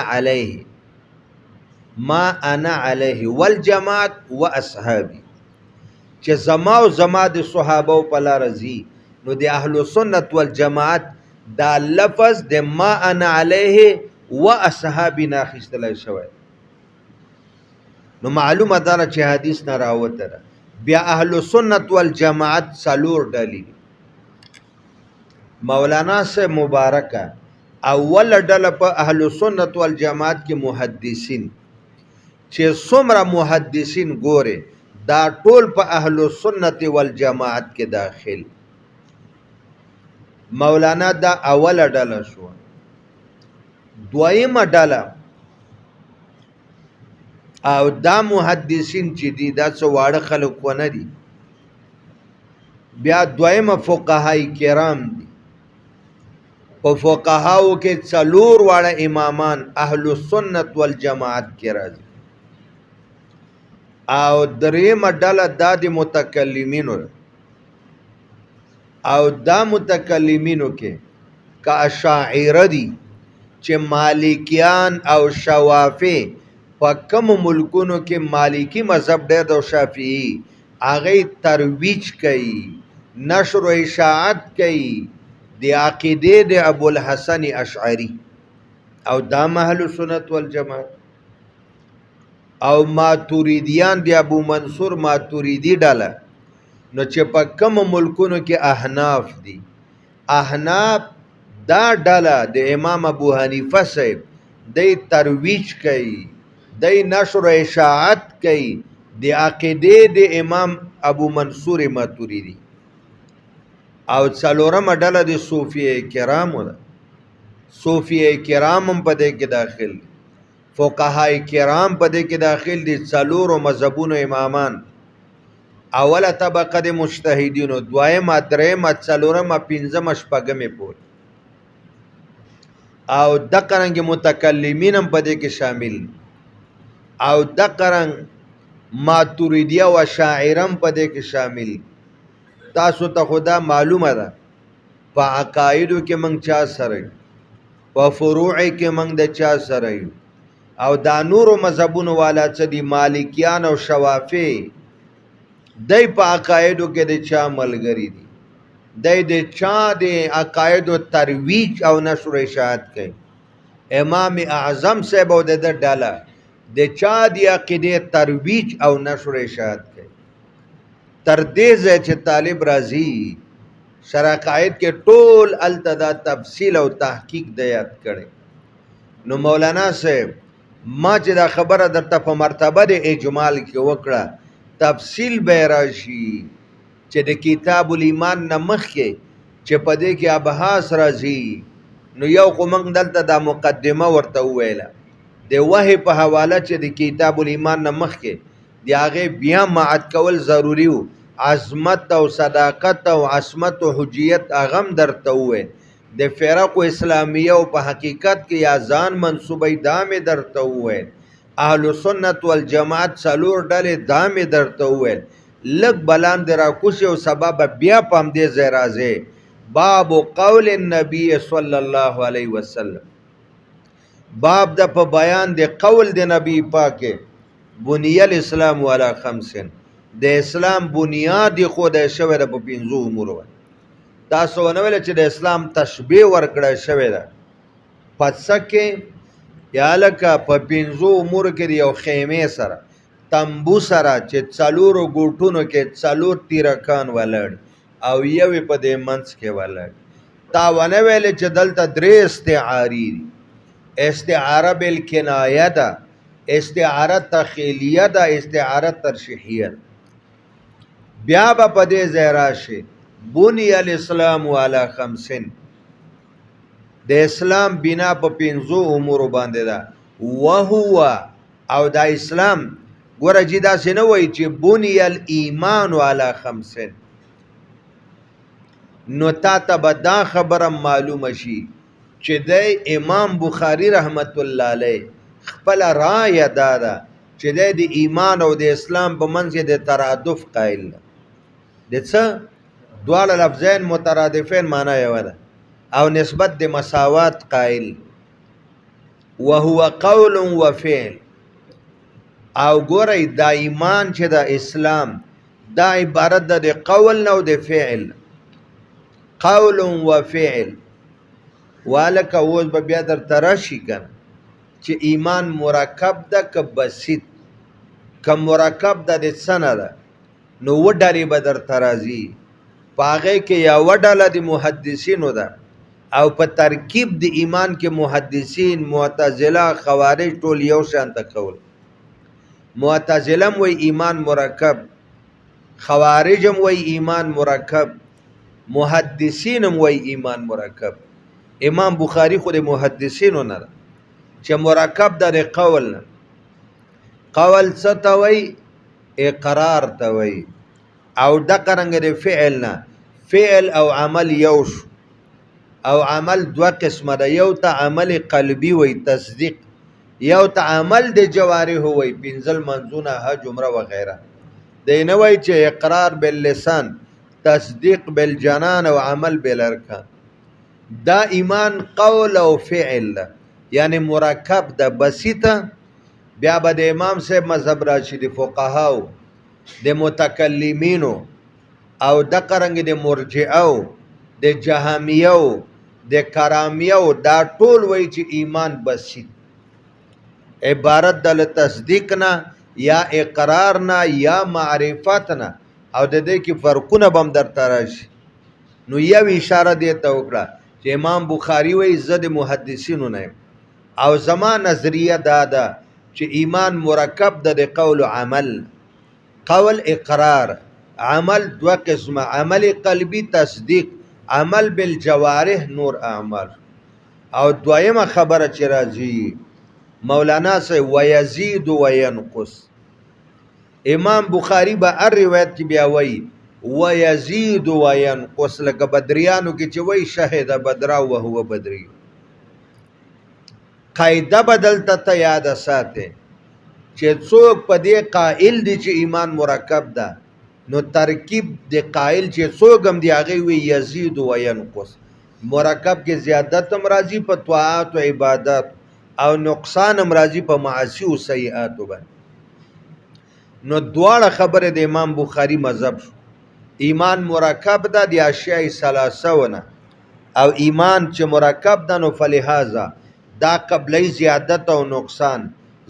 علیه والجماعت واصحابی، چې زما او زما د صحابه او په لاره ځي. نو د اهل سنت والجماعت دا لفظ د ما انا علیه و اصحابی نه اخیستلی شوی. نو معلومه ده چې حدیث نه راوته ده. بیا اهل سنت والجماعت 4 ډلې. مولانا سے مبارکه اول ډله په اهل سنت والجماعت کې محدثین، چې څومره محدثین ګوره دا ټول په اهل سنت والجماعت کې داخل. مولانا دا اوله ډله شو. دویمه ډله او دا محدثین چې دي دا څه واړه خلک ونه دي. بیا دویمه فقهای کرام دي. په فقهاو کې 4 واړه امامان اهل سنت والجماعت کې راځي. او دریمه ډله دا د متکلمینو، او دا متکلمینو کې که اشاعره دي چې مالکیان او شوافی په کوم ملکونو کې مالکی مذهب ډېر او شافعي هغه ترویج کوي، نشر و اشاعت کوي د عقیده د ابوالحسن اشعری، او دا اهل سنت والجماعت. او ماتوریدیان دی ابو منصور ماتوریدی ډله. نو چې په کوم ملکونو کې احناف دي، احناف دا ډله د امام ابو حنیفه صاحب دی ترویج کوي، دی نشر و اشاعت کوي د عقیده د امام ابو منصور ماتوریدی. او 4مه ډله د صوفیه کرامو ده. صوفیه کرام هم په دې کې داخل دي، فقهای کرام په دې کې داخل دي. 4 مذهبونو امامان، اوله طبقه د مجتهدینو، دویمه، دریمه، 4مه، 5مه، 6مه پورې. او دغه رنګ متکلمین هم په دې کې شامل، او دغه رنګ ماتوریدیه او اشاعره هم په دې کې شامل. تاسو ته خدا معلومه ده په عقایدو کې موږ چا سره یو، په فروع کې موږ د چا سره یو. او دا نورو مذهبونو والا څه دي مالکیان او شوافی، دی په عقایدو کې د چا ملګری دي، دی د چا د عقایدو ترویج او نشر و اشاعت کوي. امام اعظم صاحب او د ډله د چا د عقیدې ترویج او نشر و اشاعت کوي. تر دې ځای چې طالب راځي شرح قائد کې ټول التدا تفصیل او تحقیق د یاد کړي. نو مولانا صاحب ما چې دا خبره درته په مرتبه د اجمال کې وکړه، تفصیل به راشي چې د کتاب الایمان نه مخکې چې په دې کې ابحاث راځي. نو یو خو موږ دلته دا مقدمه ورته وویله د وحی په حواله چې د کتاب الایمان نه مخکې د هغې بیا معد کول ضروري و. عظمت او صداقت او عصمت او حجیت هغه هم درته وویل. د فرق اسلامیه او په حقیقت کې یا ځان منصوبې دا مې درته وویل اهل سنت والجماعت څلور ډلې دا مې درته وویل لږ بلان دې راکوشي او سبا به بیا په همدې ځای راځې باب قول النبي صلی الله علیه وسلم باب د په بیان د قول د نبی پاک بنی الاسلام علی خمس د اسلام بنیاد خود شوی د په پنځو امور تاسو ونه ویل چې د اسلام تشبیه ورکړه شوی ده پڅکه یا لکه په پنځو امور کې یو خیمه سره تنبو سره چې څلورو ګوټونو کې څلور تیرکان ولړ او یو په دې منځ کې ولړ تا ونه ویل چې دلته درې استعاری دي استعاره بالکنایه ده استعاره تخیلیه ده استعاره ترشیحیه بیا به په دې ځای راشي بنی الاسلام علی خمسین د اسلام بنا په پنځو امور باندې ده وهو او د اسلام ګوره چې داسې نه وایي چې بنی الایمان علی خمسین نو تا ته به دا خبره معلومه شي چې د امام بخاری رحمت الله علیه خپل رایه دا ده چې د ایمان او د اسلام په منځ کې د ترادف قائل ده د څه دواړه لفظین مترادفین معنی یو ده او نسبت د مساوات قائل وهو قول و فعل او ګورئ دا ایمان چې د اسلام دا عبارت ده د قول نه او د فعل قول و فعل والکه اوس به بیا درته راشي کنه چې ایمان مرکب ده که بسیط که مرکب ده د څه نه ده نو و ډلې به درته راځي په هغې کې یوه ډله د محدثینو ده او په ترکیب د ایمان کې محدثین معتزله خوارج ټول یو شان ته کول معتزله هم وی ایمان مرکب خوارج هم وی ایمان مرکب محدثین هم وی ایمان مرکب امام بخاری خود محدثینو نه ده چې مرکب ده د قول نه قول څه ته وی اقرار ته وی او دغه رنګ د فعل نه فعل او عمل یو شو او عمل دوه قسمه ده یو ته عمل قلبی وی تصدیق یو ته عمل د جوارح وی پنځل منځونه حج عمره وغیره دی نه وی چې اقرار باللسان تصدیق بالجنان او عمل بالارکان دا ایمان قول او فعل ده یعنی مرکب ده بسیطه بیا به د امام صاحب مذهب راشي د فقهاو د متکلمینو او د قرنګ د مرجئو د جهمیو د کرامیو دا ټول وای چې ایمان بسیط عبارت د تصدیق نه یا اقرار نه یا معرفت نه او د دې کې فرقونه بم درته راشي نو یو اشاره دی ته وکړه چې امام بخاری وای زد محدثینو نه او زما نظریه دا ده چې ایمان مرکب ده د قول و عمل قول اقرار عمل دو قسمه عمل قلبی تصدیق عمل بالجوارح نور اعمال او دویمه خبره چې راځي مولانا سے ویزید وینقص امام بخاری به هر روایت کې بیا وایي ویزید وینقص لکه بدریانو کې چې وایي شهد بدرا وهو بدری قاعده بدلته ته یاد ساته چې څوک په دې قائل دي چې ایمان مرکب ده نو ترکیب د قائل چې څوک هم دی هغه وی یزید و ینقص مرکب کې زیادت هم راځي په طاعات او عبادت او نقصان هم راځي په معاصی او سیئات باندې نو دواړه خبره د امام بخاری مذهب شو ایمان مرکب ده د اشیاء ثلاثه او ایمان چې مرکب ده نو فلهذا دا قبلی زیادت او نقصان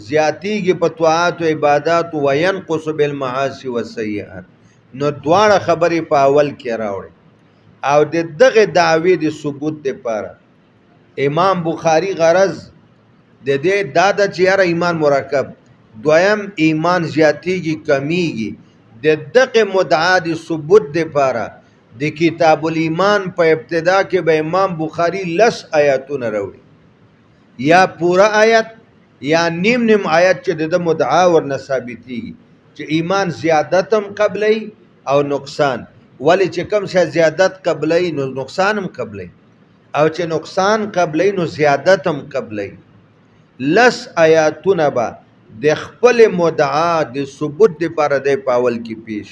زیاتیږي په طاعات او عبادت او ينقص بالمعاصي والسيئات نو دواړه خبرې په اول کې راوړي او د دغه دعوی د ثبوت لپاره امام بخاری غرض د دې دادا چې یاره ایمان مرکب دویم ایمان زیاتیږي کمیږي د دغه مدعا د ثبوت لپاره د کتاب الایمان په ابتدا کې به امام بخاری لس آیاتونه راوړي یا پورا آیت یا نیم آیت چې د مدعا ورنه ثابتېږي چې ایمان زیادت هم قبلی او نقصان ولی چې کم شي زیادت قبلی نو نقصان هم قبلی او چې نقصان قبلی نو زیادت هم قبلی لس آیاتونه به د خپل مدعا د ثبوت لپاره د پاول کې پیش